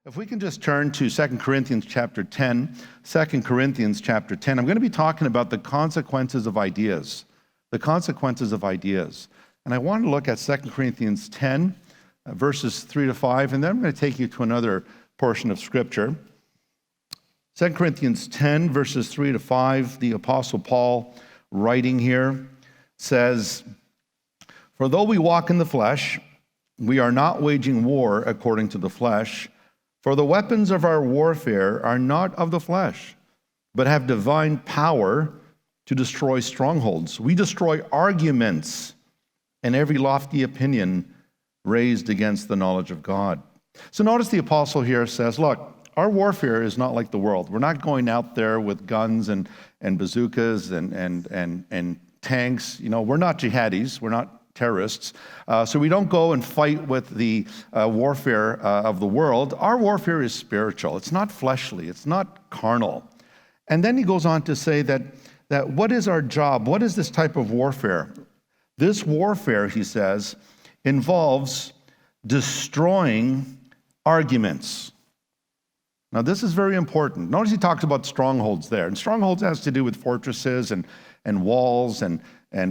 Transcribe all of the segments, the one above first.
If we can just turn to 2 Corinthians chapter 10, 2 Corinthians chapter 10, I'm going to be talking about the consequences of ideas, the consequences of ideas. And I want to look at 2 Corinthians 10, verses 3 to 5, and then I'm going to take you to another portion of Scripture. 2 Corinthians 10, verses 3 to 5, the Apostle Paul writing here says, "For though we walk in the flesh, we are not waging war according to the flesh. For the weapons of our warfare are not of the flesh, but have divine power to destroy strongholds. We destroy arguments and every lofty opinion raised against the knowledge of God." So notice the apostle here says, look, our warfare is not like the world. We're not going out there with guns and bazookas and tanks. You know, we're not jihadis. We're not terrorists. So we don't go and fight with the warfare of the world. Our warfare is spiritual. It's not fleshly. It's not carnal. And then he goes on to say that what is our job? What is this type of warfare? This warfare, he says, involves destroying arguments. Now, this is very important. Notice he talks about strongholds there. And strongholds has to do with fortresses and walls and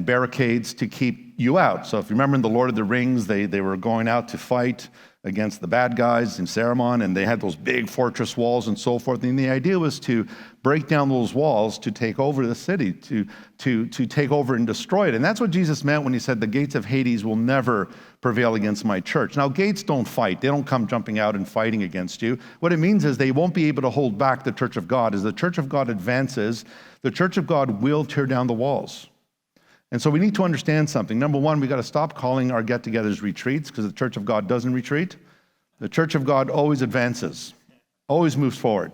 barricades to keep you out. So if you remember in The Lord of the Rings, they were going out to fight against the bad guys in Saruman, and they had those big fortress walls and so forth. And the idea was to break down those walls to take over the city, to take over and destroy it. And that's what Jesus meant when he said, the gates of Hades will never prevail against my church. Now, gates don't fight. They don't come jumping out and fighting against you. What it means is they won't be able to hold back the church of God. As the church of God advances, the church of God will tear down the walls. And so we need to understand something. Number one, we got to stop calling our get-togethers retreats, because the church of God doesn't retreat. The church of God always advances, always moves forward.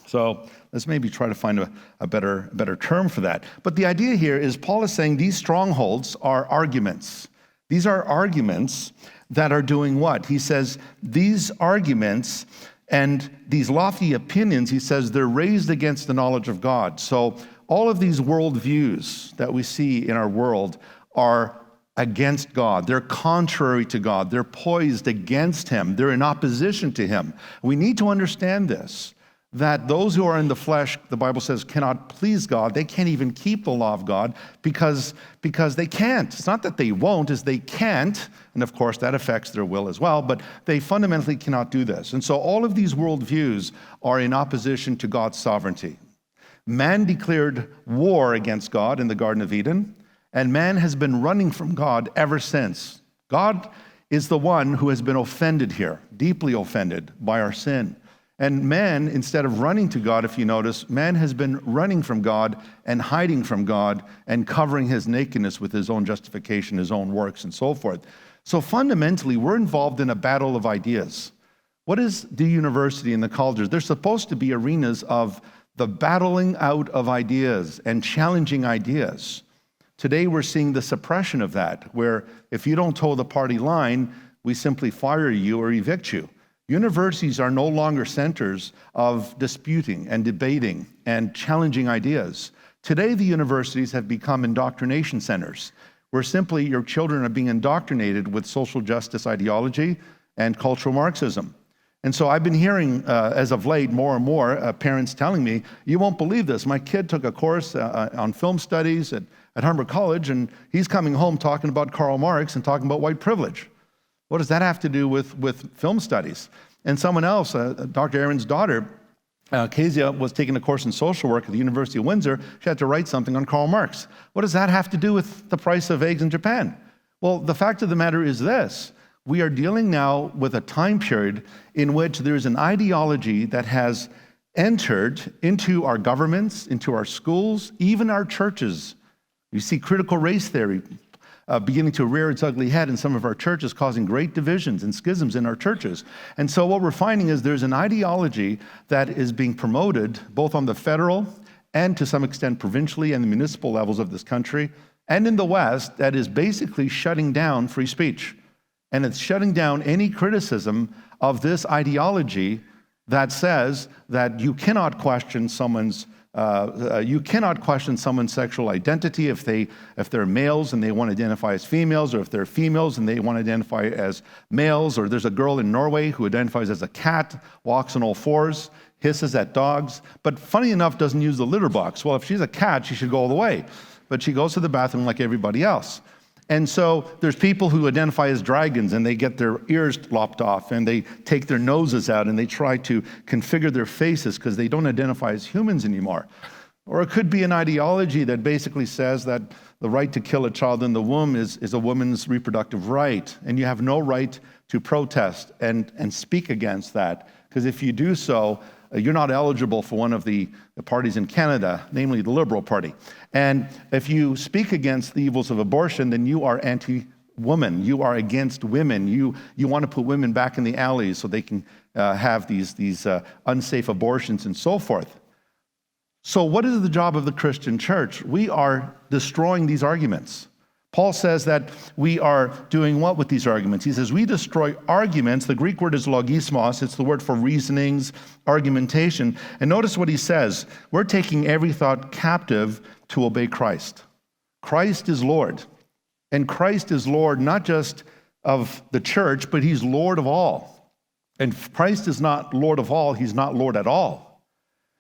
So let's maybe try to find a better term for that. But the idea here is Paul is saying these strongholds are arguments. These are arguments that are doing what? He says these arguments and these lofty opinions, he says, they're raised against the knowledge of God. So all of these worldviews that we see in our world are against God. They're contrary to God. They're poised against Him. They're in opposition to Him. We need to understand this, that those who are in the flesh, the Bible says, cannot please God. They can't even keep the law of God because they can't. It's not that they won't, it's they can't. And of course, that affects their will as well, but they fundamentally cannot do this. And so all of these worldviews are in opposition to God's sovereignty. Man declared war against God in the Garden of Eden, and man has been running from God ever since. God is the one who has been offended here, deeply offended by our sin. And man, instead of running to God, if you notice, man has been running from God and hiding from God and covering his nakedness with his own justification, his own works, and so forth. So fundamentally, we're involved in a battle of ideas. What is the university and the colleges? They're supposed to be arenas of the battling out of ideas and challenging ideas. Today, we're seeing the suppression of that, where if you don't toe the party line, we simply fire you or evict you. Universities are no longer centers of disputing and debating and challenging ideas. Today, the universities have become indoctrination centers, where simply your children are being indoctrinated with social justice ideology and cultural Marxism. And so I've been hearing, as of late, more and more parents telling me, you won't believe this. My kid took a course on film studies at Humber College, and he's coming home talking about Karl Marx and talking about white privilege. What does that have to do with film studies? And someone else, Dr. Aaron's daughter, Kezia, was taking a course in social work at the University of Windsor. She had to write something on Karl Marx. What does that have to do with the price of eggs in Japan? Well, the fact of the matter is this. We are dealing now with a time period in which there's an ideology that has entered into our governments, into our schools, even our churches. You see critical race theory beginning to rear its ugly head in some of our churches, causing great divisions and schisms in our churches. And so what we're finding is there's an ideology that is being promoted both on the federal and to some extent provincially and the municipal levels of this country and in the West that is basically shutting down free speech. And it's shutting down any criticism of this ideology that says that you cannot question someone's You cannot question someone's sexual identity if they're males and they want to identify as females, or if they're females and they want to identify as males. Or there's a girl in Norway who identifies as a cat, walks on all fours, hisses at dogs, but funny enough doesn't use the litter box. Well, if she's a cat, she should go all the way, but she goes to the bathroom like everybody else. And so there's people who identify as dragons and they get their ears lopped off and they take their noses out and they try to configure their faces because they don't identify as humans anymore. Or it could be an ideology that basically says that the right to kill a child in the womb is a woman's reproductive right, and you have no right to protest and speak against that, because if you do so, you're not eligible for one of the parties in Canada, namely the Liberal Party. And if you speak against the evils of abortion, then you are anti-woman. You are against women. You want to put women back in the alleys so they can have these unsafe abortions and so forth. So what is the job of the Christian church? We are destroying these arguments. Paul says that we are doing what with these arguments? He says we destroy arguments. The Greek word is logismos. It's the word for reasonings, argumentation. And notice what he says. We're taking every thought captive to obey Christ. Christ is Lord. And Christ is Lord not just of the church, but he's Lord of all. And Christ is not Lord of all. He's not Lord at all.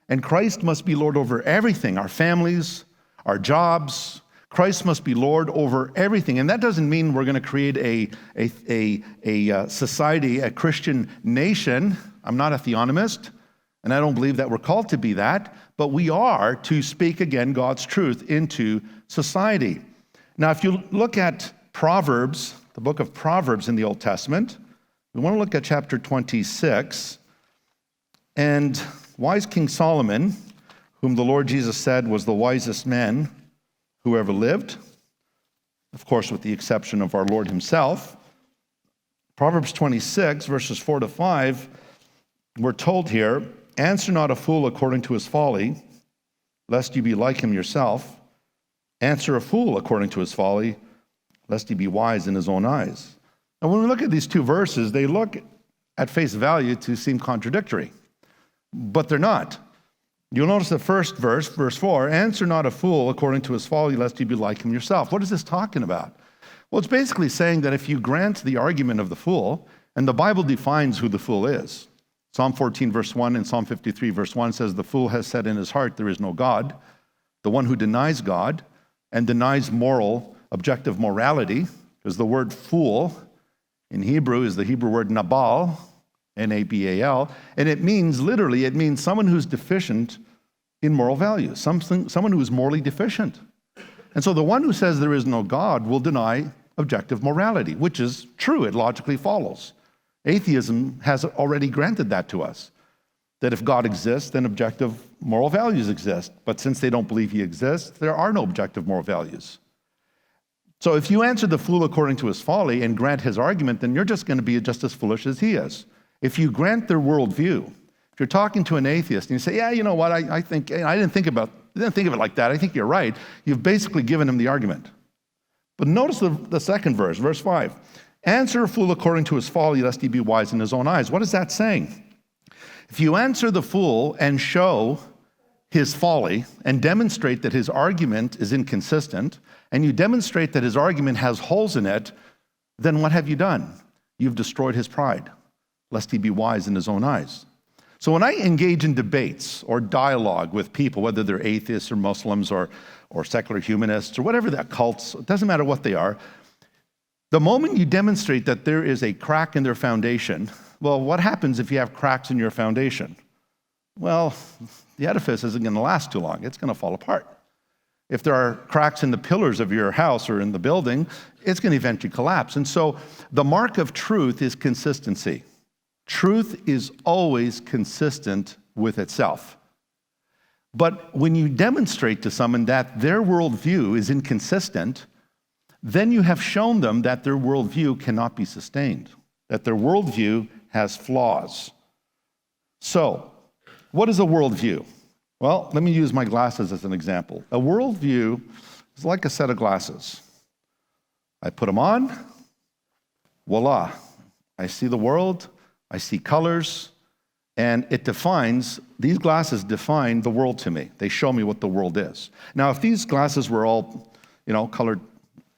And Christ must be Lord over everything, our families, our jobs. Christ must be Lord over everything. And that doesn't mean we're going to create a society, a Christian nation. I'm not a theonomist, and I don't believe that we're called to be that, but we are to speak again God's truth into society. Now, if you look at Proverbs, the book of Proverbs in the Old Testament, we want to look at chapter 26. And wise King Solomon, whom the Lord Jesus said was the wisest man who ever lived, of course, with the exception of our Lord himself. Proverbs 26, verses 4-5, we're told here, answer not a fool according to his folly, lest you be like him yourself. Answer a fool according to his folly, lest he be wise in his own eyes. Now, when we look at these two verses, they look at face value to seem contradictory, but they're not. You'll notice the first verse, verse 4, answer not a fool according to his folly, lest you be like him yourself. What is this talking about? Well, it's basically saying that if you grant the argument of the fool, and the Bible defines who the fool is. Psalm 14, verse 1, and Psalm 53, verse 1 says, the fool has said in his heart, there is no God. The one who denies God and denies objective morality, because the word fool in Hebrew is the Hebrew word nabal, N-A-B-A-L, and it means someone who's deficient in moral values, someone who is morally deficient. And so the one who says there is no God will deny objective morality, which is true, it logically follows. Atheism has already granted that to us, that if God exists, then objective moral values exist. But since they don't believe he exists, there are no objective moral values. So if you answer the fool according to his folly and grant his argument, then you're just going to be just as foolish as he is. If you grant their worldview, if you're talking to an atheist and you say, yeah, you know what, I think, I didn't think of it like that, I think you're right, you've basically given him the argument. But notice the second verse, verse 5. Answer a fool according to his folly, lest he be wise in his own eyes. What is that saying? If you answer the fool and show his folly and demonstrate that his argument is inconsistent, and you demonstrate that his argument has holes in it, then what have you done? You've destroyed his pride, lest he be wise in his own eyes. So when I engage in debates or dialogue with people, whether they're atheists or Muslims or secular humanists or whatever that cults, it doesn't matter what they are, the moment you demonstrate that there is a crack in their foundation, well, what happens if you have cracks in your foundation? Well, the edifice isn't going to last too long. It's going to fall apart. If there are cracks in the pillars of your house or in the building, it's going to eventually collapse. And so the mark of truth is consistency. Truth is always consistent with itself. But when you demonstrate to someone that their worldview is inconsistent, then you have shown them that their worldview cannot be sustained, that their worldview has flaws. So, what is a worldview? Well, let me use my glasses as an example. A worldview is like a set of glasses. I put them on, voila. I see the world, I see colors, and it defines these glasses define the world to me. They show me what the world is. Now, if these glasses were all, colored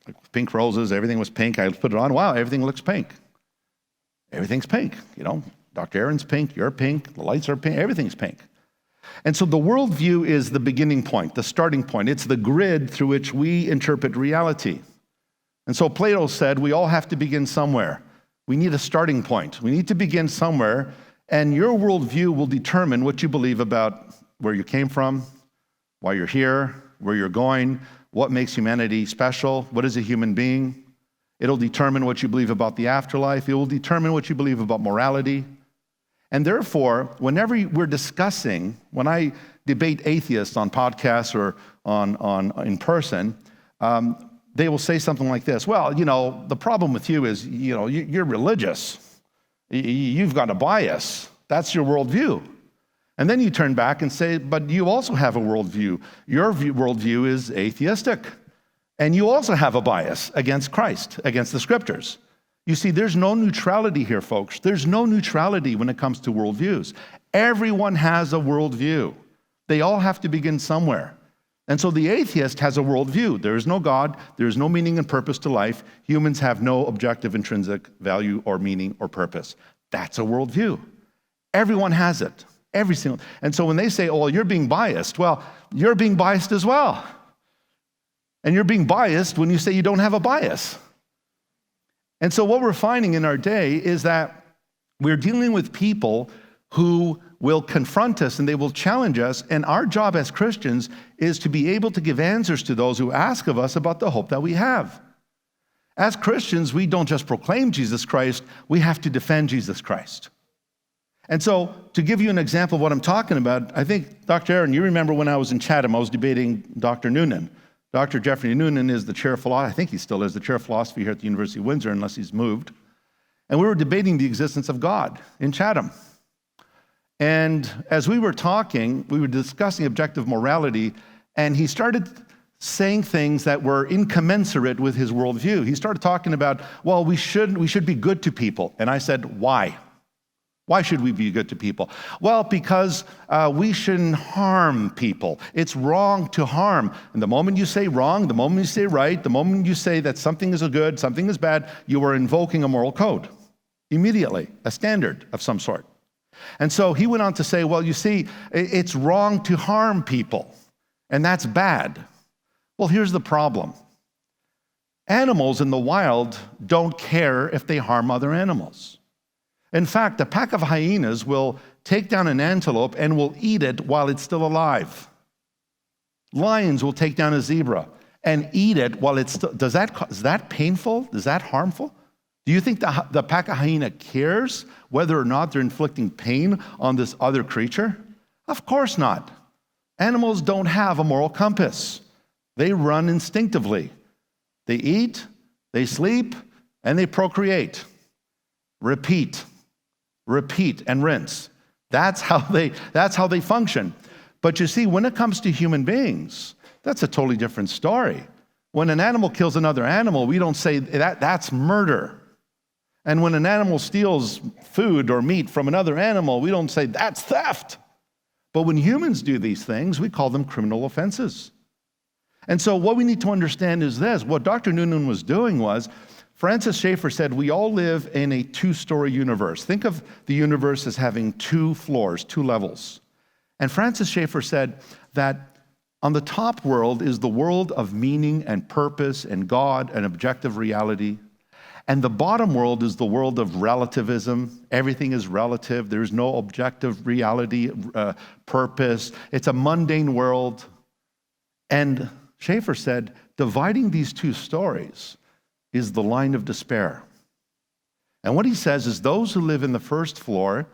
like pink roses, everything was pink, I put it on, wow, everything looks pink. Everything's pink, Dr. Aaron's pink, you're pink, the lights are pink, everything's pink. And so the worldview is the beginning point, the starting point. It's the grid through which we interpret reality. And so Plato said we all have to begin somewhere. We need a starting point. We need to begin somewhere, and your worldview will determine what you believe about where you came from, why you're here, where you're going, what makes humanity special, what is a human being. It'll determine what you believe about the afterlife. It will determine what you believe about morality. And therefore, whenever we're discussing, when I debate atheists on podcasts or in person, they will say something like this: well, the problem with you is, you're religious. You've got a bias. That's your worldview. And then you turn back and say, but you also have a worldview. Your worldview is atheistic. And you also have a bias against Christ, against the scriptures. You see, there's no neutrality here, folks. There's no neutrality when it comes to worldviews. Everyone has a worldview. They all have to begin somewhere. And so the atheist has a worldview. There is no God. There is no meaning and purpose to life. Humans have no objective intrinsic value or meaning or purpose. That's a worldview. Everyone has it. Every single. And so when they say, oh, you're being biased, well, you're being biased as well. And you're being biased when you say you don't have a bias. And so what we're finding in our day is that we're dealing with people who will confront us and they will challenge us. And our job as Christians is to be able to give answers to those who ask of us about the hope that we have. As Christians, we don't just proclaim Jesus Christ, we have to defend Jesus Christ. And so to give you an example of what I'm talking about, I think, Dr. Aaron, you remember when I was in Chatham, I was debating Dr. Noonan. Dr. Jeffrey Noonan is the chair of philosophy, I think he still is the chair of philosophy here at the University of Windsor, unless he's moved. And we were debating the existence of God in Chatham. And as we were talking, we were discussing objective morality, and he started saying things that were incommensurate with his worldview. He started talking about, well, we should be good to people. And I said, why? Why should we be good to people? Well, because we shouldn't harm people. It's wrong to harm. And the moment you say wrong, the moment you say right, the moment you say that something is a good, something is bad, you are invoking a moral code immediately, a standard of some sort. And so he went on to say, well, you see, it's wrong to harm people, and that's bad. Well, here's the problem. Animals in the wild don't care if they harm other animals. In fact, a pack of hyenas will take down an antelope and will eat it while it's still alive. Lions will take down a zebra and eat it while it's still... Is that painful? Is that harmful? Do you think the pack of hyena cares whether or not they're inflicting pain on this other creature? Of course not. Animals don't have a moral compass. They run instinctively. They eat, they sleep, and they procreate. Repeat, and rinse. That's how they function. But you see, when it comes to human beings, that's a totally different story. When an animal kills another animal, we don't say that's murder. And when an animal steals food or meat from another animal, we don't say that's theft. But when humans do these things, we call them criminal offenses. And so what we need to understand is this. What Dr. Noonan was doing was, Francis Schaeffer said, we all live in a two-story universe. Think of the universe as having two floors, two levels. And Francis Schaeffer said that on the top world is the world of meaning and purpose and God and objective reality. And the bottom world is the world of relativism. Everything is relative. There's no objective reality, purpose. It's a mundane world. And Schaeffer said, dividing these two stories is the line of despair. And what he says is those who live in the first floor,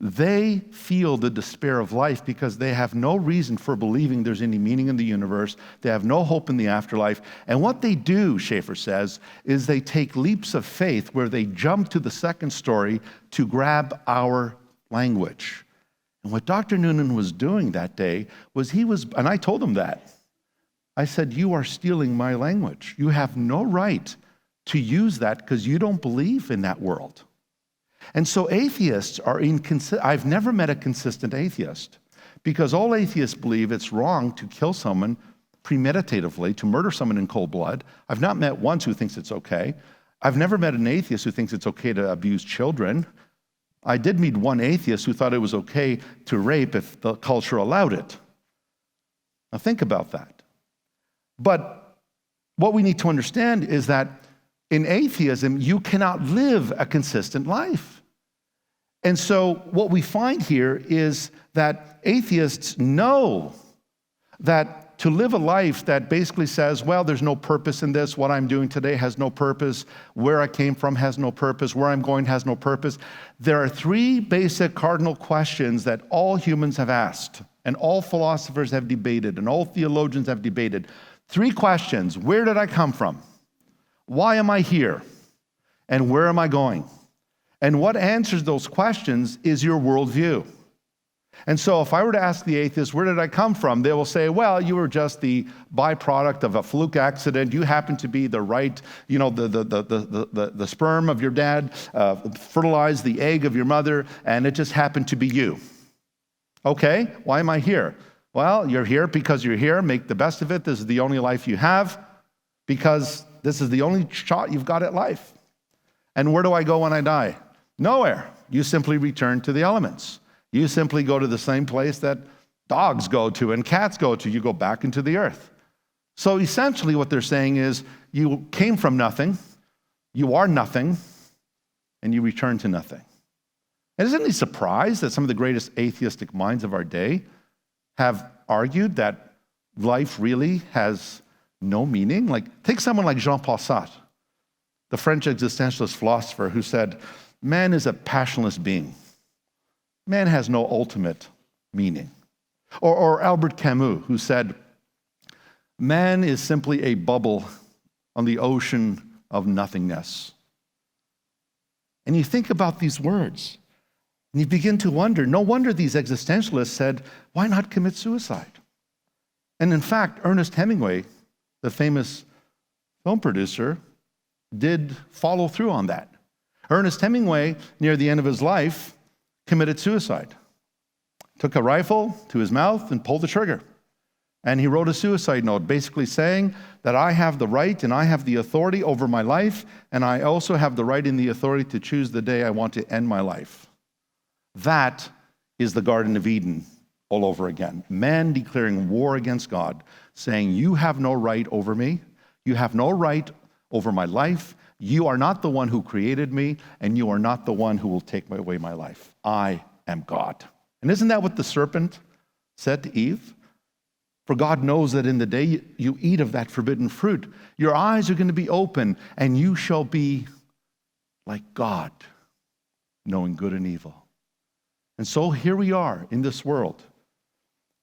they feel the despair of life because they have no reason for believing there's any meaning in the universe. They have no hope in the afterlife. And what they do, Schaeffer says, is they take leaps of faith where they jump to the second story to grab our language. And what Dr. Noonan was doing that day was and I told him that. I said, you are stealing my language. You have no right to use that because you don't believe in that world. And so atheists are inconsistent. I've never met a consistent atheist. Because all atheists believe it's wrong to kill someone premeditatively, to murder someone in cold blood. I've not met one who thinks it's okay. I've never met an atheist who thinks it's okay to abuse children. I did meet one atheist who thought it was okay to rape if the culture allowed it. Now think about that. But what we need to understand is that in atheism, you cannot live a consistent life. And so what we find here is that atheists know that to live a life that basically says, well, there's no purpose in this, what I'm doing today has no purpose, where I came from has no purpose, where I'm going has no purpose. There are three basic cardinal questions that all humans have asked, and all philosophers have debated, and all theologians have debated. Three questions: where did I come from? Why am I here? And where am I going? And what answers those questions is your worldview. And so if I were to ask the atheist, where did I come from? They will say, well, you were just the byproduct of a fluke accident. You happen to be the right, the sperm of your dad fertilized the egg of your mother, and it just happened to be you. Okay, why am I here? Well, you're here because you're here. Make the best of it. This is the only life you have, because this is the only shot you've got at life. And where do I go when I die? Nowhere. You simply return to the elements. You simply go to the same place that dogs go to and cats go to. You go back into the earth. So essentially what they're saying is you came from nothing, you are nothing, and you return to nothing. And isn't he surprised that some of the greatest atheistic minds of our day have argued that life really has no meaning? Like, take someone like Jean-Paul Sartre, the French existentialist philosopher, who said, man is a passionless being. Man has no ultimate meaning. Or Albert Camus, who said, man is simply a bubble on the ocean of nothingness. And you think about these words, and you begin to wonder, no wonder these existentialists said, why not commit suicide? And in fact, Ernest Hemingway, the famous film producer, did follow through on that. Ernest Hemingway, near the end of his life, committed suicide. Took a rifle to his mouth and pulled the trigger. And he wrote a suicide note, basically saying that I have the right and I have the authority over my life, and I also have the right and the authority to choose the day I want to end my life. That is the Garden of Eden all over again. Man declaring war against God, saying, you have no right over me, you have no right over my life, you are not the one who created me, and you are not the one who will take away my life. I am God. And isn't that what the serpent said to Eve? For God knows that in the day you eat of that forbidden fruit, your eyes are going to be open, and you shall be like God, knowing good and evil. And so here we are in this world,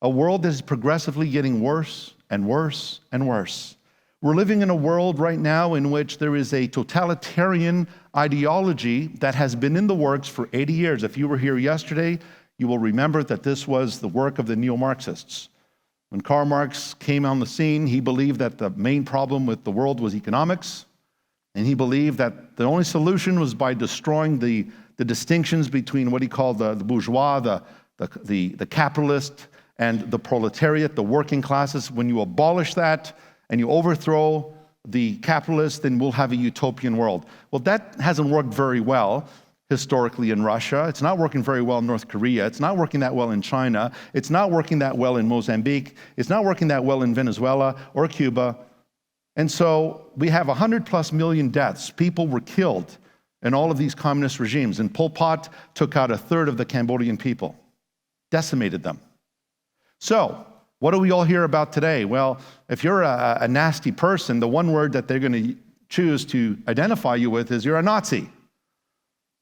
a world that is progressively getting worse and worse and worse. We're living in a world right now in which there is a totalitarian ideology that has been in the works for 80 years. If you were here yesterday, you will remember that this was the work of the neo-Marxists. When Karl Marx came on the scene, he believed that the main problem with the world was economics, and he believed that the only solution was by destroying the distinctions between what he called the bourgeois, the capitalist, and the proletariat, the working classes. When you abolish that, and you overthrow the capitalists, then we'll have a utopian world. Well, that hasn't worked very well historically in Russia. It's not working very well in North Korea. It's not working that well in China. It's not working that well in Mozambique. It's not working that well in Venezuela or Cuba. And so we have 100+ million deaths. People were killed in all of these communist regimes. And Pol Pot took out 1/3 of the Cambodian people, decimated them. So, what do we all hear about today? Well, if you're a nasty person, the one word that they're going to choose to identify you with is you're a Nazi.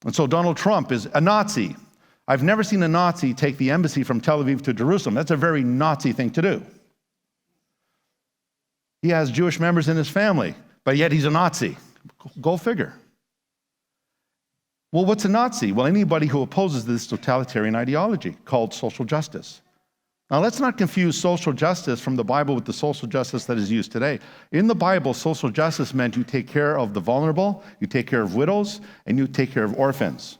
And so Donald Trump is a Nazi. I've never seen a Nazi take the embassy from Tel Aviv to Jerusalem. That's a very Nazi thing to do. He has Jewish members in his family, but yet he's a Nazi. Go figure. Well, what's a Nazi? Well, anybody who opposes this totalitarian ideology called social justice. Now, let's not confuse social justice from the Bible with the social justice that is used today. In the Bible, social justice meant you take care of the vulnerable, you take care of widows, and you take care of orphans.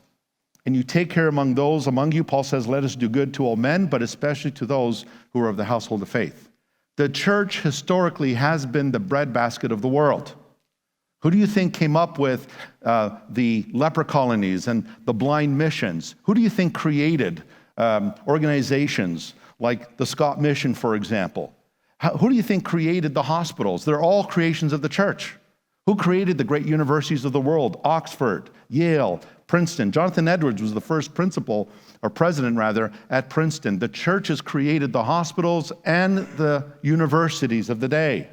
and you take care among those among you. Paul says, let us do good to all men, but especially to those who are of the household of faith. The church historically has been the breadbasket of the world. Who do you think came up with the leper colonies and the blind missions? Who do you think created organizations like the Scott Mission, for example? Who do you think created the hospitals? They're all creations of the church. Who created the great universities of the world? Oxford, Yale, Princeton. Jonathan Edwards was the first principal, or president rather, at Princeton. The church has created the hospitals and the universities of the day.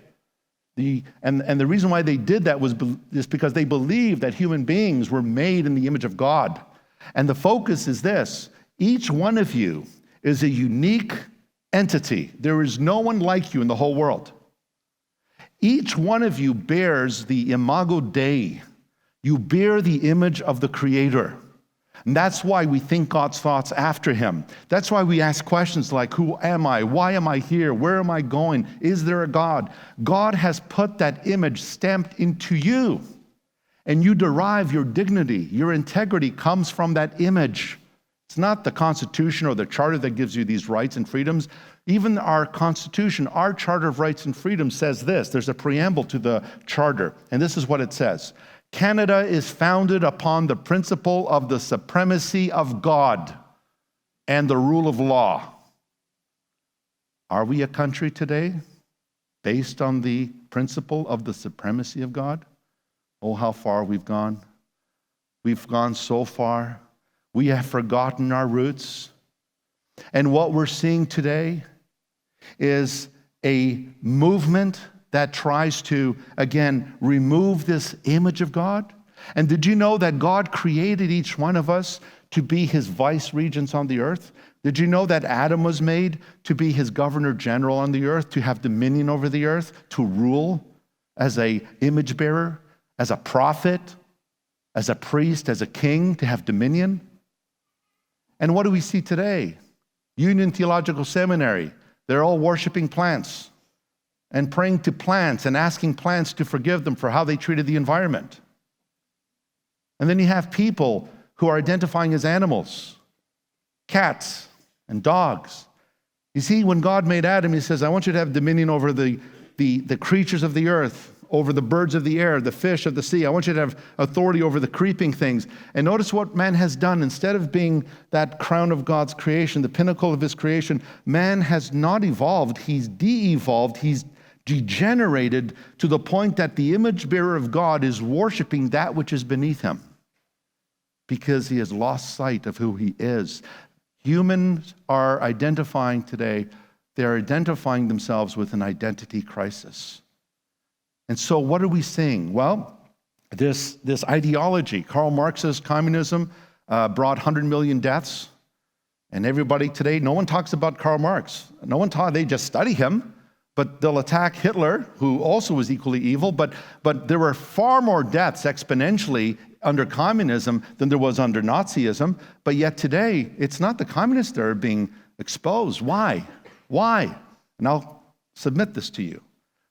And the reason why they did that was because they believed that human beings were made in the image of God. And the focus is this: each one of you is a unique entity. There is no one like you in the whole world. Each one of you bears the imago Dei. You bear the image of the Creator. And that's why we think God's thoughts after Him. That's why we ask questions like, who am I? Why am I here? Where am I going? Is there a God? God has put that image stamped into you. And you derive your dignity. Your integrity comes from that image. It's not the Constitution or the Charter that gives you these rights and freedoms. Even our Constitution, our Charter of Rights and Freedoms says this. There's a preamble to the Charter, and this is what it says. Canada is founded upon the principle of the supremacy of God and the rule of law. Are we a country today based on the principle of the supremacy of God? Oh, how far we've gone. We've gone so far. We have forgotten our roots. And what we're seeing today is a movement that tries to, again, remove this image of God. And did you know that God created each one of us to be His vice regents on the earth? Did you know that Adam was made to be His governor general on the earth, to have dominion over the earth, to rule as an image bearer, as a prophet, as a priest, as a king, to have dominion? And what do we see today? Union Theological Seminary, they're all worshiping plants and praying to plants and asking plants to forgive them for how they treated the environment. And then you have people who are identifying as animals, cats and dogs. You see, when God made Adam, He says, I want you to have dominion over the creatures of the earth, over the birds of the air, the fish of the sea. I want you to have authority over the creeping things. And notice what man has done. Instead of being that crown of God's creation, the pinnacle of His creation, man has not evolved. He's de-evolved. He's degenerated to the point that the image bearer of God is worshiping that which is beneath him because he has lost sight of who he is. Humans are identifying today, they're identifying themselves with an identity crisis. And so what are we seeing? Well, this ideology, Karl Marx's communism, brought 100 million deaths. And everybody today, no one talks about Karl Marx. They just study him, but they'll attack Hitler, who also was equally evil. But there were far more deaths exponentially under communism than there was under Nazism. But yet today, it's not the communists that are being exposed. Why? And I'll submit this to you.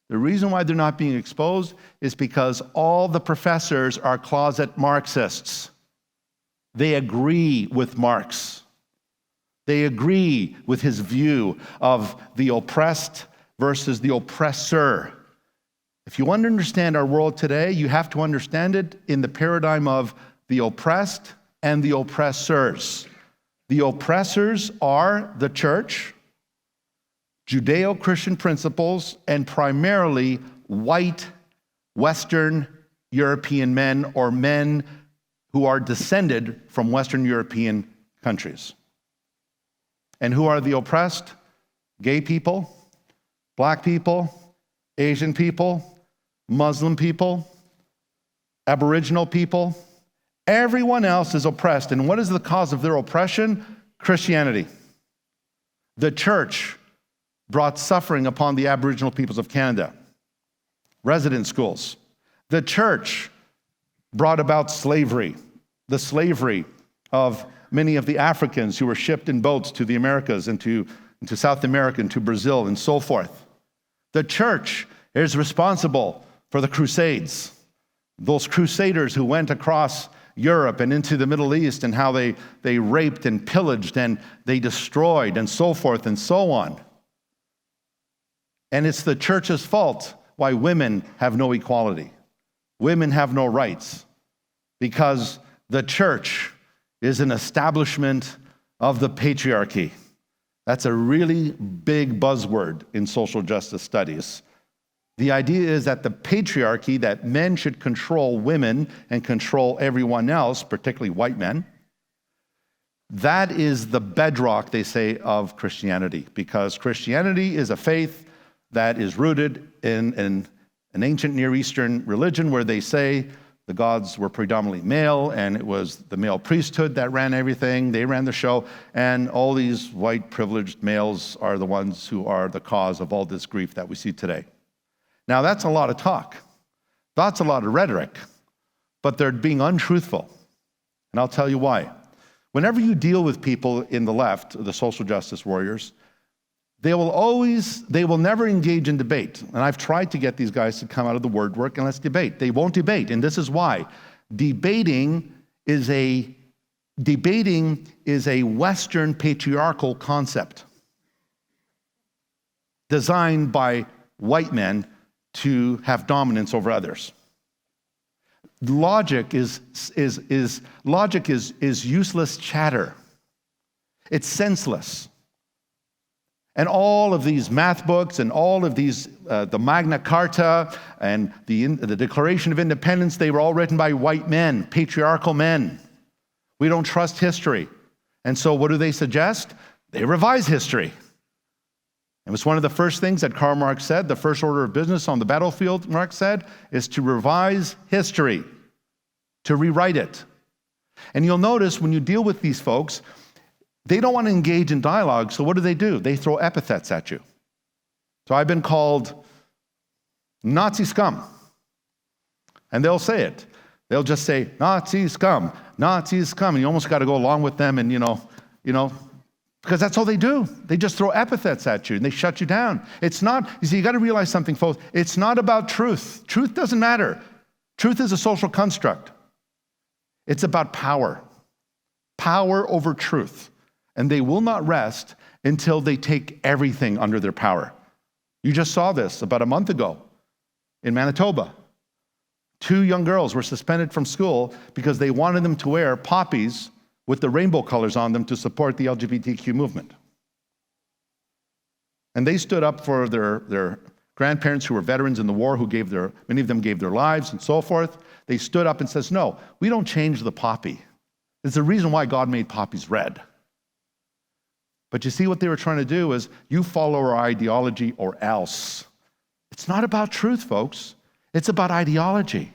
The reason why they're not being exposed is because all the professors are closet Marxists. They agree with Marx. They agree with his view of the oppressed versus the oppressor. If you want to understand our world today, you have to understand it in the paradigm of the oppressed and the oppressors. The oppressors are the church, Judeo-Christian principles, and primarily white Western European men or men who are descended from Western European countries. And who are the oppressed? Gay people, black people, Asian people, Muslim people, Aboriginal people. Everyone else is oppressed. And what is the cause of their oppression? Christianity. The church brought suffering upon the Aboriginal peoples of Canada. Resident schools. The church brought about slavery, the slavery of many of the Africans who were shipped in boats to the Americas and to South America and to Brazil and so forth. The church is responsible for the Crusades. Those crusaders who went across Europe and into the Middle East and how they raped and pillaged and they destroyed and so forth and so on. And it's the church's fault why women have no equality. Women have no rights because the church is an establishment of the patriarchy. That's a really big buzzword in social justice studies. The idea is that the patriarchy, that men should control women and control everyone else, particularly white men, that is the bedrock, they say, of Christianity, because Christianity is a faith that is rooted in an ancient Near Eastern religion where they say the gods were predominantly male, and it was the male priesthood that ran everything. They ran the show, and all these white privileged males are the ones who are the cause of all this grief that we see today. Now, that's a lot of talk. That's a lot of rhetoric, but they're being untruthful, and I'll tell you why. Whenever you deal with people in the left, the social justice warriors, they will never engage in debate. And I've tried to get these guys to come out of the word work and let's debate. They won't debate, and this is why. Debating is a Western patriarchal concept designed by white men to have dominance over others. Logic is useless chatter. It's senseless. And all of these math books and all of these, the Magna Carta and the Declaration of Independence, they were all written by white men, patriarchal men. We don't trust history. And so what do they suggest? They revise history. It was one of the first things that Karl Marx said, the first order of business on the battlefield, Marx said, is to revise history, to rewrite it. And you'll notice when you deal with these folks, they don't want to engage in dialogue, so what do? They throw epithets at you. So I've been called Nazi scum. And they'll say it. They'll just say, Nazi scum, Nazi scum. And you almost got to go along with them and, you know, because that's all they do. They just throw epithets at you and they shut you down. It's not, you see, you got to realize something, folks. It's not about truth. Truth doesn't matter. Truth is a social construct. It's about power. Power over truth. And they will not rest until they take everything under their power. You just saw this about a month ago in Manitoba. 2 young girls were suspended from school because they wanted them to wear poppies with the rainbow colors on them to support the LGBTQ movement. And they stood up for their grandparents who were veterans in the war, many of them gave their lives and so forth. They stood up and says, no, we don't change the poppy. There's the reason why God made poppies red. But you see what they were trying to do is, you follow our ideology or else. It's not about truth, folks. It's about ideology.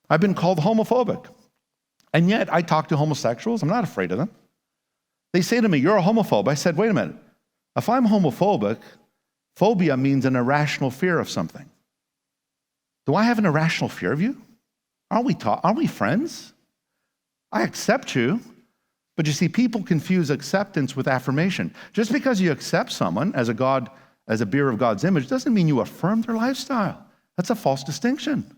I've been called homophobic. And yet I talk to homosexuals. I'm not afraid of them. They say to me, you're a homophobe. I said, wait a minute. If I'm homophobic, phobia means an irrational fear of something. Do I have an irrational fear of you? Aren't we friends? I accept you. But you see, people confuse acceptance with affirmation. Just because you accept someone as a bearer of God's image doesn't mean you affirm their lifestyle. That's a false distinction.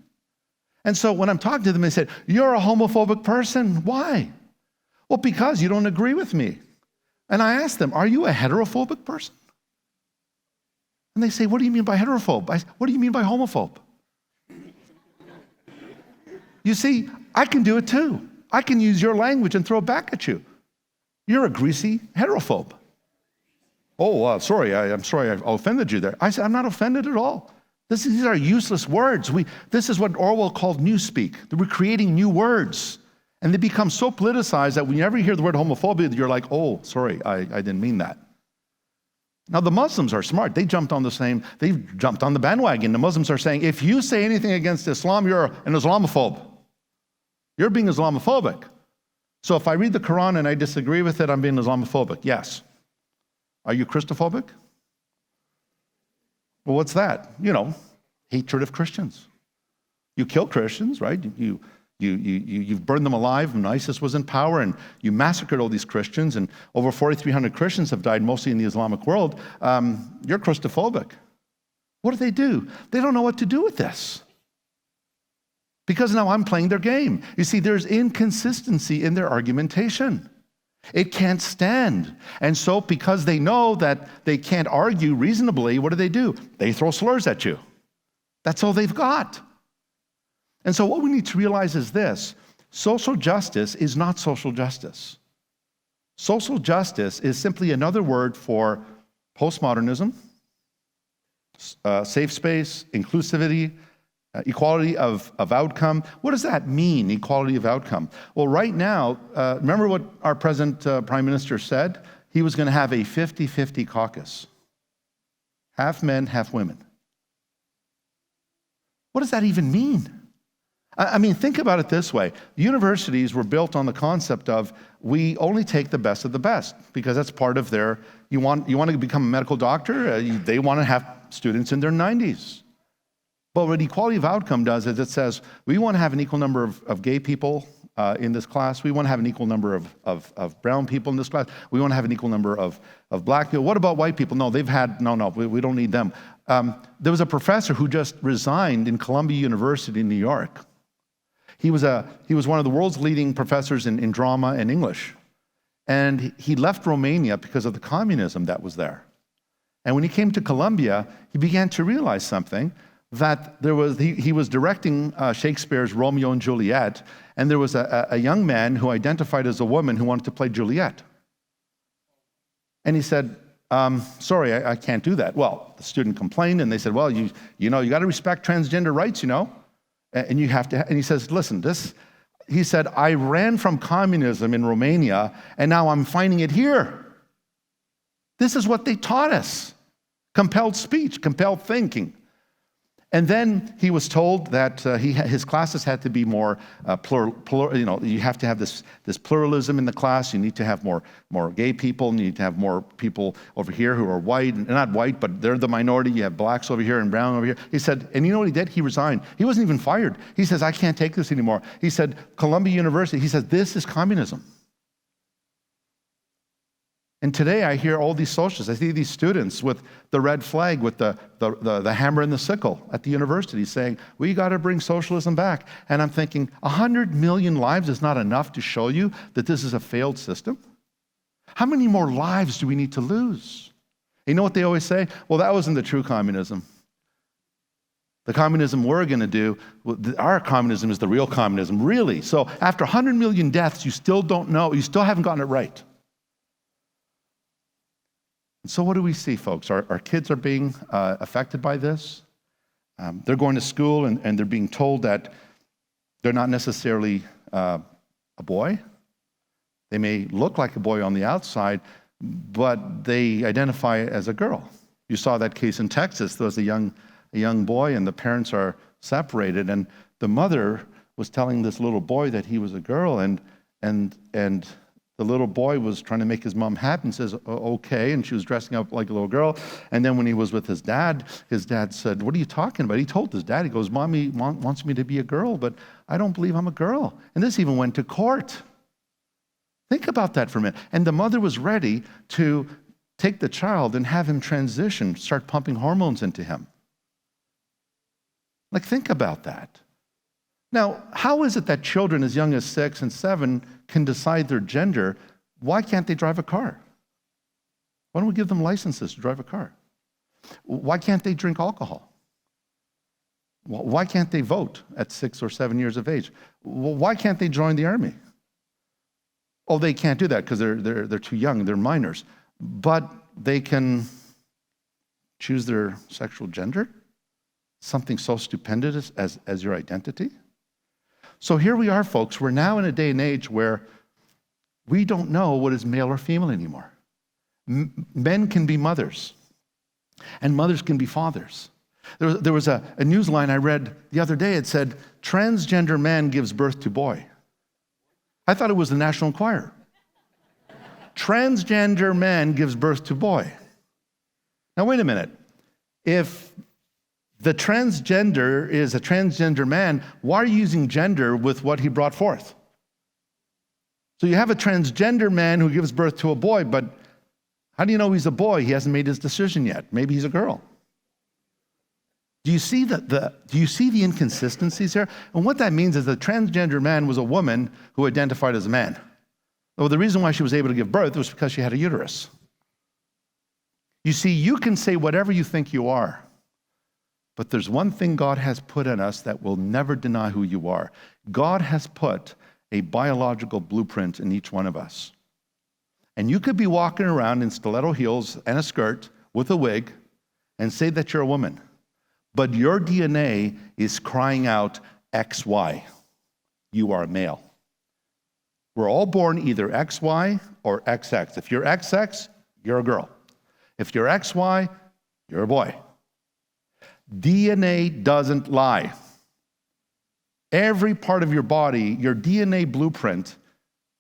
And so when I'm talking to them, they said, you're a homophobic person. Why? Well, because you don't agree with me. And I asked them, are you a heterophobic person? And they say, what do you mean by heterophobe? What do you mean by homophobe? You see, I can do it too. I can use your language and throw it back at you. You're a greasy heterophobe. Oh, I'm sorry I offended you there. I said, I'm not offended at all. These are useless words. This is what Orwell called newspeak. We're creating new words. And they become so politicized that when you ever hear the word homophobia, you're like, oh, sorry, I didn't mean that. Now, the Muslims are smart. They jumped on the bandwagon. The Muslims are saying, if you say anything against Islam, you're an Islamophobe. You're being Islamophobic. So if I read the Quran and I disagree with it, I'm being Islamophobic. Yes. Are you Christophobic? Well, what's that? Hatred of Christians. You kill Christians, right? You've burned them alive when ISIS was in power, and you massacred all these Christians, and over 4,300 Christians have died, mostly in the Islamic world. You're Christophobic. What do? They don't know what to do with this. because now I'm playing their game. You see, there's inconsistency in their argumentation. It can't stand. And so because they know that they can't argue reasonably, what do? They throw slurs at you. That's all they've got. And so what we need to realize is this: social justice is not social justice. Social justice is simply another word for postmodernism, safe space, inclusivity, equality of outcome. What does that mean, equality of outcome? Well, right now, remember what our present Prime Minister said? He was going to have a 50-50 caucus. Half men, half women. What does that even mean? I mean, think about it this way. Universities were built on the concept of we only take the best of the best, because that's part of their, you want to become a medical doctor, they want to have students in their 90s. But what equality of outcome does is it says, we want to have an equal number of gay people in this class. We want to have an equal number of brown people in this class. We want to have an equal number of black people. What about white people? No, we don't need them. There was a professor who just resigned in Columbia University in New York. He was one of the world's leading professors in drama and English. And he left Romania because of the communism that was there. And when he came to Columbia, he began to realize something, that he was directing Shakespeare's Romeo and Juliet, and there was a young man who identified as a woman who wanted to play Juliet. And he said, sorry, I can't do that. Well, the student complained, and they said, well, you got to respect transgender rights, and you have to. And he says, listen, he said, I ran from communism in Romania, and now I'm finding it here. This is what they taught us. Compelled speech, compelled thinking. And then he was told that his classes had to be more plural. You have to have this pluralism in the class. You need to have more gay people. You need to have more people over here who are white, and not white, but they're the minority. You have blacks over here and brown over here. He said, and you know what he did? He resigned. He wasn't even fired. He says, I can't take this anymore. He said, Columbia University, he said, this is communism. And today I hear all these socialists, I see these students with the red flag, with the hammer and the sickle at the university saying, we got to bring socialism back. And I'm thinking, 100 million lives is not enough to show you that this is a failed system? How many more lives do we need to lose? You know what they always say? Well, that wasn't the true communism. The communism we're going to do, our communism is the real communism, really. So after 100 million deaths, you still don't know, you still haven't gotten it right. So what do we see, folks? Our kids are being affected by this. They're going to school and they're being told that they're not necessarily a boy. They may look like a boy on the outside, but they identify as a girl. You saw that case in Texas. There was a young boy, and the parents are separated, and the mother was telling this little boy that he was a girl, and the little boy was trying to make his mom happy and says, okay, and she was dressing up like a little girl. And then when he was with his dad said, what are you talking about? He told his dad, he goes, Mommy wants me to be a girl, but I don't believe I'm a girl. And this even went to court. Think about that for a minute. And the mother was ready to take the child and have him transition, start pumping hormones into him. Like, think about that. Now, how is it that children as young as 6 and 7 can decide their gender? Why can't they drive a car? Why don't we give them licenses to drive a car? Why can't they drink alcohol? Why can't they vote at 6 or 7 years of age? Why can't they join the army? Oh, they can't do that because they're too young, they're minors. But they can choose their sexual gender? Something so stupendous as your identity? So here we are, folks. We're now in a day and age where we don't know what is male or female anymore. Men can be mothers, and mothers can be fathers. There was a newsline I read the other day. It said, transgender man gives birth to boy. I thought it was the National Enquirer. Transgender man gives birth to boy. Now, wait a minute. If the transgender is a transgender man, why are you using gender with what he brought forth? So you have a transgender man who gives birth to a boy, but how do you know he's a boy? He hasn't made his decision yet. Maybe he's a girl. Do you see the inconsistencies here? And what that means is the transgender man was a woman who identified as a man. Well, the reason why she was able to give birth was because she had a uterus. You see, you can say whatever you think you are, but there's one thing God has put in us that will never deny who you are. God has put a biological blueprint in each one of us. And you could be walking around in stiletto heels and a skirt with a wig and say that you're a woman. But your DNA is crying out XY. You are a male. We're all born either XY or XX. If you're XX, you're a girl. If you're XY, you're a boy. DNA doesn't lie. Every part of your body, your DNA blueprint,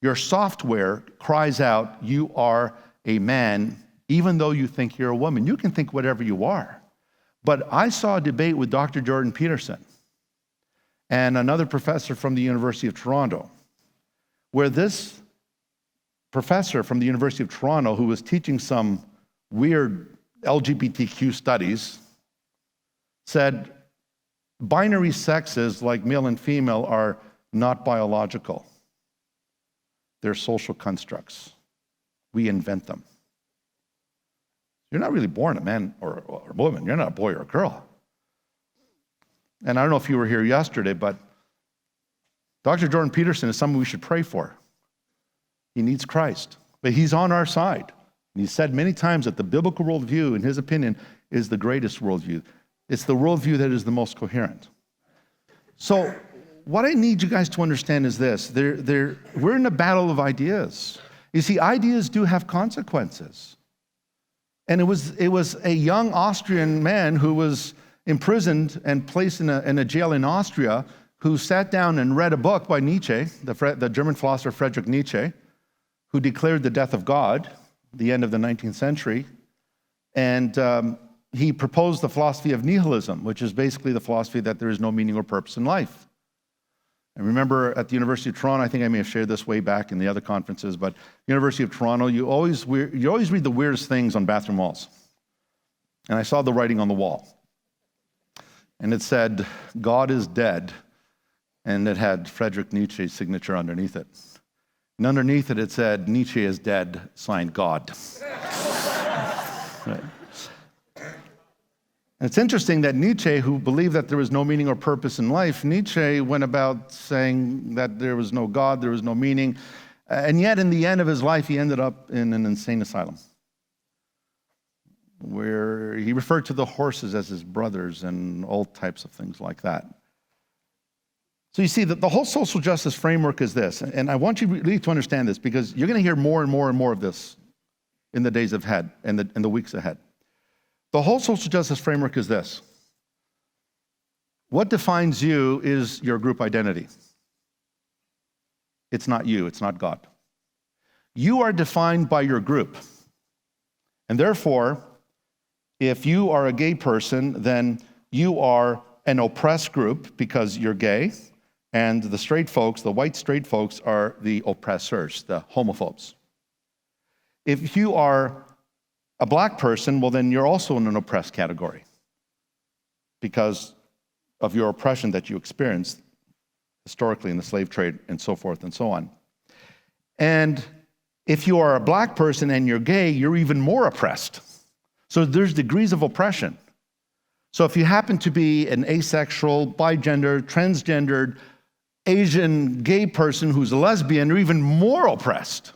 your software cries out, you are a man, even though you think you're a woman. You can think whatever you are. But I saw a debate with Dr. Jordan Peterson and another professor from the University of Toronto, where this professor from the University of Toronto, who was teaching some weird LGBTQ studies, said binary sexes like male and female are not biological. They're social constructs. We invent them. You're not really born a man or a woman. You're not a boy or a girl. And I don't know if you were here yesterday, but Dr. Jordan Peterson is someone we should pray for. He needs Christ, but he's on our side. And he said many times that the biblical worldview, in his opinion, is the greatest worldview. It's the worldview that is the most coherent. So what I need you guys to understand is this. We're in a battle of ideas. You see, ideas do have consequences. And it was a young Austrian man who was imprisoned and placed in a jail in Austria who sat down and read a book by Nietzsche, the German philosopher Friedrich Nietzsche, who declared the death of God, the end of the 19th century. And he proposed the philosophy of nihilism, which is basically the philosophy that there is no meaning or purpose in life. And remember at the University of Toronto, I think I may have shared this way back in the other conferences, but University of Toronto, you always read the weirdest things on bathroom walls. And I saw the writing on the wall. And it said, God is dead. And it had Friedrich Nietzsche's signature underneath it. And underneath it, it said, Nietzsche is dead, signed God. Right. And it's interesting that Nietzsche, who believed that there was no meaning or purpose in life, Nietzsche went about saying that there was no God, there was no meaning, and yet in the end of his life, he ended up in an insane asylum, where he referred to the horses as his brothers and all types of things like that. So you see, the whole social justice framework is this, and I want you really to understand this, because you're going to hear more and more and more of this in the days ahead and the weeks ahead. The whole social justice framework is this. What defines you is your group identity. It's not you, it's not God. You are defined by your group. And therefore, if you are a gay person, then you are an oppressed group because you're gay, and the straight folks, the white straight folks, are the oppressors, the homophobes. If you are a black person, well, then you're also in an oppressed category because of your oppression that you experienced historically in the slave trade and so forth and so on. And if you are a black person and you're gay, you're even more oppressed. So there's degrees of oppression. So if you happen to be an asexual, bigender, transgendered, Asian gay person who's a lesbian, you're even more oppressed.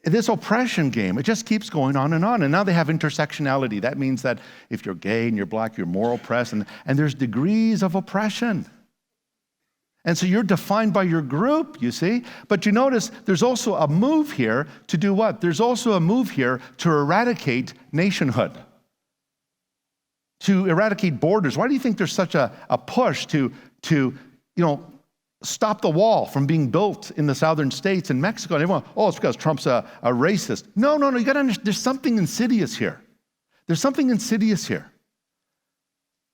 This oppression game, it just keeps going on. And now they have intersectionality. That means that if you're gay and you're black, you're more oppressed. And there's degrees of oppression. And so you're defined by your group, you see. But you notice there's also a move here to do what? There's also a move here to eradicate nationhood, to eradicate borders. Why do you think there's such a push to stop the wall from being built in the southern states and Mexico? And everyone, it's because Trump's a racist. No, you got to understand, there's something insidious here. There's something insidious here.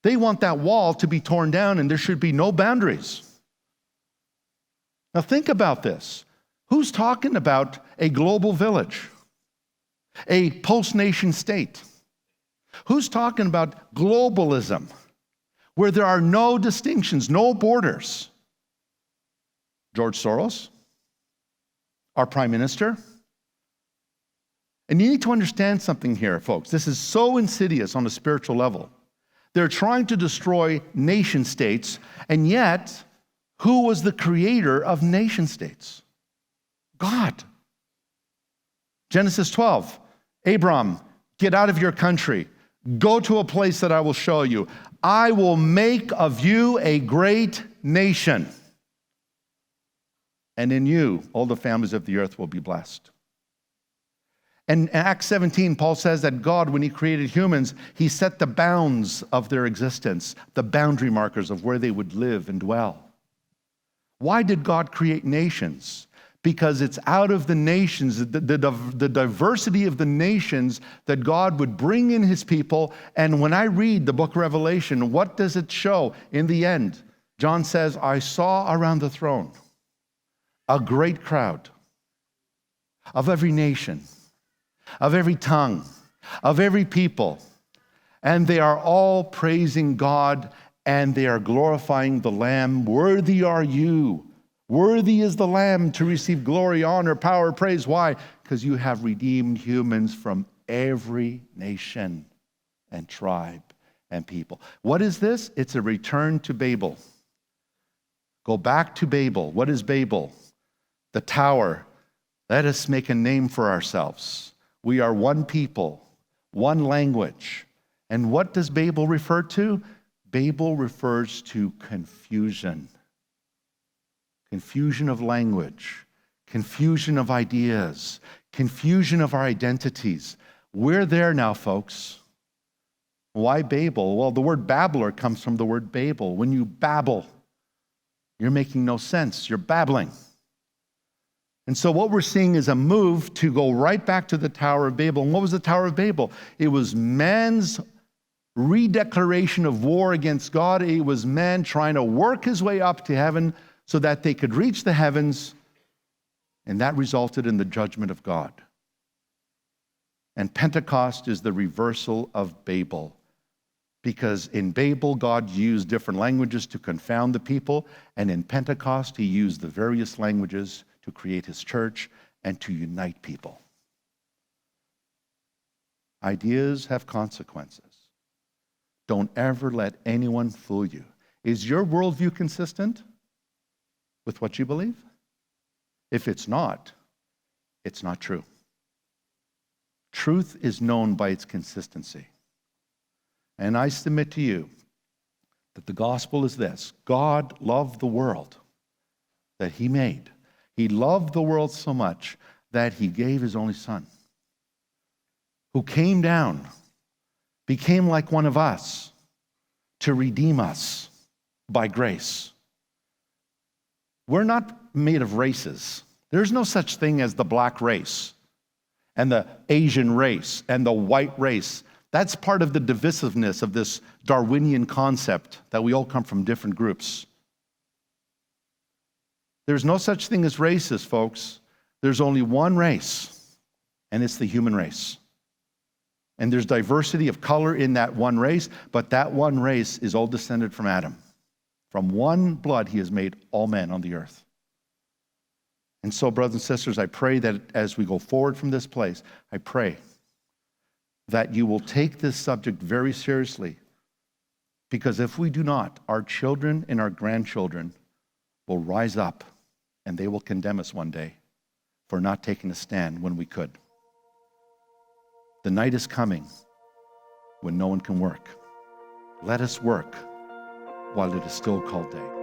They want that wall to be torn down and there should be no boundaries. Now think about this. Who's talking about a global village? A post-nation state? Who's talking about globalism? where there are no distinctions, no borders. George Soros, our prime minister. And you need to understand something here, folks. This is so insidious on a spiritual level. They're trying to destroy nation states, and yet, who was the creator of nation states? God. Genesis 12, Abram, get out of your country. Go to a place that I will show you. I will make of you a great nation. And in you, all the families of the earth will be blessed. And in Acts 17, Paul says that God, when he created humans, he set the bounds of their existence, the boundary markers of where they would live and dwell. Why did God create nations? Because it's out of the nations, the diversity of the nations, that God would bring in his people. And when I read the book of Revelation, what does it show in the end? John says, I saw around the throne a great crowd of every nation, of every tongue, of every people. And they are all praising God, and they are glorifying the Lamb. Worthy are you. Worthy is the Lamb to receive glory, honor, power, praise. Why? Because you have redeemed humans from every nation and tribe and people. What is this? It's a return to Babel. Go back to Babel. What is Babel? The tower. Let us make a name for ourselves. We are one people, one language. And what does Babel refer to? Babel refers to confusion. Confusion of language, confusion of ideas, confusion of our identities. We're there now, folks. Why Babel? Well, the word babbler comes from the word Babel. When you babble, you're making no sense. You're babbling. And so what we're seeing is a move to go right back to the Tower of Babel. And what was the Tower of Babel? It was man's redeclaration of war against God. It was man trying to work his way up to heaven so that they could reach the heavens, and that resulted in the judgment of God. And Pentecost is the reversal of Babel, because in Babel, God used different languages to confound the people, and in Pentecost, he used the various languages to create his church and to unite people. Ideas have consequences. Don't ever let anyone fool you. Is your worldview consistent with what you believe? If it's not true. Truth is known by its consistency. And I submit to you that the gospel is this: God loved the world that he made. He loved the world so much that he gave his only son, who came down, became like one of us, to redeem us by grace. We're not made of races. There's no such thing as the black race and the Asian race and the white race. That's part of the divisiveness of this Darwinian concept that we all come from different groups. There's no such thing as races, folks. There's only one race, and it's the human race. And there's diversity of color in that one race, but that one race is all descended from Adam. From one blood, he has made all men on the earth. And so, brothers and sisters, I pray that as we go forward from this place, I pray that you will take this subject very seriously. Because if we do not, our children and our grandchildren will rise up and they will condemn us one day for not taking a stand when we could. The night is coming when no one can work. Let us work while it is still called day.